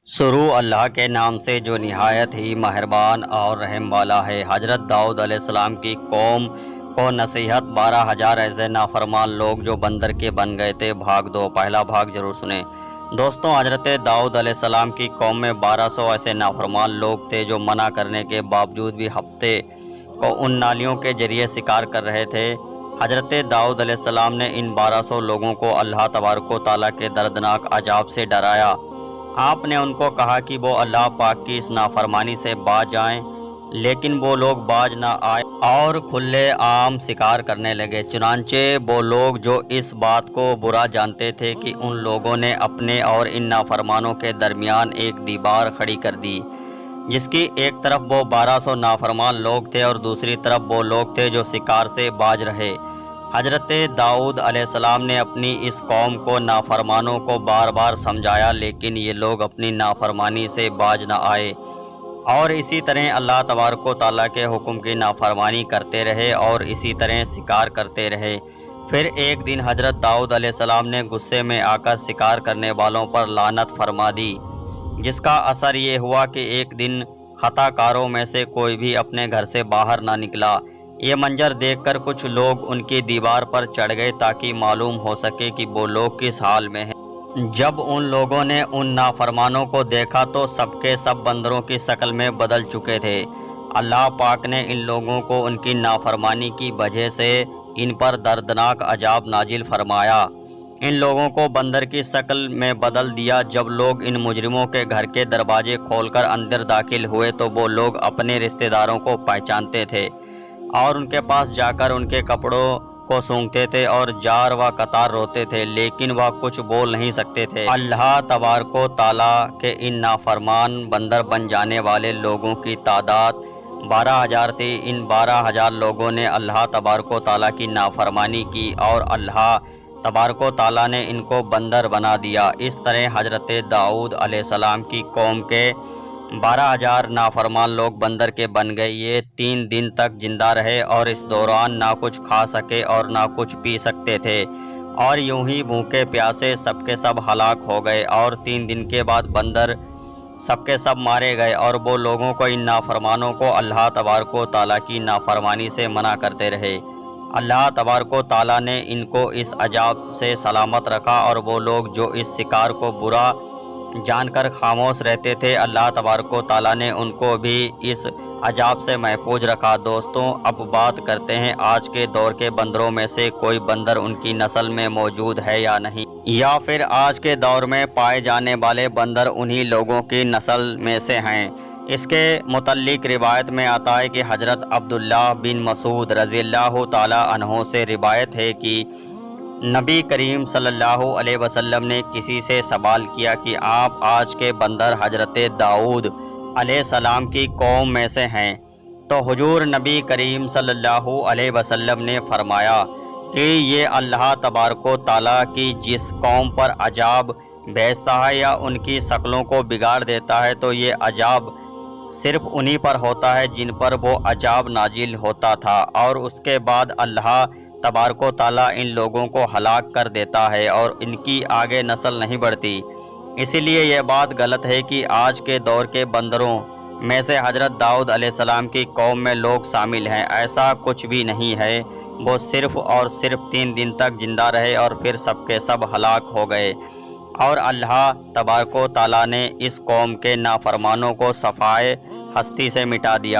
شروع اللہ کے نام سے جو نہایت ہی مہربان اور رحم والا ہے۔ حضرت داؤد علیہ السلام کی قوم کو نصیحت 12,000 ایسے نافرمان لوگ جو بندر کے بن گئے تھے، بھاگ دو۔ پہلا بھاگ ضرور سنیں دوستوں۔ حضرت داؤد علیہ السلام کی قوم میں 1200 ایسے نافرمان لوگ تھے جو منع کرنے کے باوجود بھی ہفتے کو ان نالیوں کے ذریعے شکار کر رہے تھے۔ حضرت داؤد علیہ السلام نے ان 1200 لوگوں کو اللہ تبارک و تعالیٰ کے دردناک عذاب سے ڈرایا۔ آپ نے ان کو کہا کہ وہ اللہ پاک کی اس نافرمانی سے باز جائیں، لیکن وہ لوگ باز نہ آئے اور کھلے عام شکار کرنے لگے۔ چنانچہ وہ لوگ جو اس بات کو برا جانتے تھے کہ ان لوگوں نے اپنے اور ان نافرمانوں کے درمیان ایک دیوار کھڑی کر دی، جس کی ایک طرف وہ 1200 نافرمان لوگ تھے اور دوسری طرف وہ لوگ تھے جو شکار سے باز رہے۔ حضرت داؤد علیہ السلام نے اپنی اس قوم کو نافرمانوں کو بار بار سمجھایا، لیکن یہ لوگ اپنی نافرمانی سے باز نہ آئے اور اسی طرح اللہ تبارک و تعالیٰ کے حکم کی نافرمانی کرتے رہے اور اسی طرح شکار کرتے رہے۔ پھر ایک دن حضرت داؤد علیہ السلام نے غصے میں آ کر شکار کرنے والوں پر لعنت فرما دی، جس کا اثر یہ ہوا کہ ایک دن خطا کاروں میں سے کوئی بھی اپنے گھر سے باہر نہ نکلا۔ یہ منظر دیکھ کر کچھ لوگ ان کی دیوار پر چڑھ گئے تاکہ معلوم ہو سکے کہ وہ لوگ کس حال میں ہیں۔ جب ان لوگوں نے ان نافرمانوں کو دیکھا تو سب کے سب بندروں کی شکل میں بدل چکے تھے۔ اللہ پاک نے ان لوگوں کو ان کی نافرمانی کی وجہ سے ان پر دردناک عذاب نازل فرمایا۔ ان لوگوں کو بندر کی شکل میں بدل دیا۔ جب لوگ ان مجرموں کے گھر کے دروازے کھول کر اندر داخل ہوئے تو وہ لوگ اپنے رشتہ داروں کو پہچانتے تھے اور ان کے پاس جا کر ان کے کپڑوں کو سونگتے تھے اور جار و قطار روتے تھے، لیکن وہ کچھ بول نہیں سکتے تھے۔ اللہ تبارک و تعالیٰ کے ان نافرمان بندر بن جانے والے لوگوں کی تعداد 12,000 تھی۔ ان 12,000 لوگوں نے اللہ تبارک و تعالیٰ کی نافرمانی کی اور اللہ تبارک و تعالیٰ نے ان کو بندر بنا دیا۔ اس طرح حضرت داؤد علیہ السلام کی قوم کے 12,000 نافرمان لوگ بندر کے بن گئے۔ یہ 3 دن تک زندہ رہے اور اس دوران نہ کچھ کھا سکے اور نہ کچھ پی سکتے تھے، اور یوں ہی بھوکے پیاسے سب کے سب ہلاک ہو گئے۔ اور 3 دن کے بعد بندر سب کے سب مارے گئے، اور وہ لوگوں کو ان نافرمانوں کو اللہ تبارک و تعالیٰ کی نافرمانی سے منع کرتے رہے۔ اللہ تبارک و تعالیٰ نے ان کو اس عذاب سے سلامت رکھا، اور وہ لوگ جو اس شکار کو برا جان کر خاموش رہتے تھے، اللہ تبارک و تعالیٰ نے ان کو بھی اس عذاب سے محفوظ رکھا۔ دوستوں، اب بات کرتے ہیں آج کے دور کے بندروں میں سے کوئی بندر ان کی نسل میں موجود ہے یا نہیں، یا پھر آج کے دور میں پائے جانے والے بندر انہی لوگوں کی نسل میں سے ہیں۔ اس کے متعلق روایت میں آتا ہے کہ حضرت عبداللہ بن مسعود رضی اللہ تعالیٰ عنہ سے روایت ہے کہ نبی کریم صلی اللہ علیہ وسلم نے کسی سے سوال کیا کہ آپ آج کے بندر حضرت داؤد علیہ السلام کی قوم میں سے ہیں، تو حضور نبی کریم صلی اللہ علیہ وسلم نے فرمایا کہ یہ اللہ تبارک و تعالیٰ کی جس قوم پر عذاب بھیجتا ہے یا ان کی شکلوں کو بگاڑ دیتا ہے، تو یہ عذاب صرف انہی پر ہوتا ہے جن پر وہ عذاب نازل ہوتا تھا، اور اس کے بعد اللہ تبارک و تعالیٰ ان لوگوں کو ہلاک کر دیتا ہے اور ان کی آگے نسل نہیں بڑھتی۔ اسی لیے یہ بات غلط ہے کہ آج کے دور کے بندروں میں سے حضرت داؤد علیہ السلام کی قوم میں لوگ شامل ہیں۔ ایسا کچھ بھی نہیں ہے۔ وہ صرف اور صرف 3 دن تک زندہ رہے اور پھر سب کے سب ہلاک ہو گئے، اور اللہ تبارک و تعالیٰ نے اس قوم کے نافرمانوں کو صفائے ہستی سے مٹا دیا۔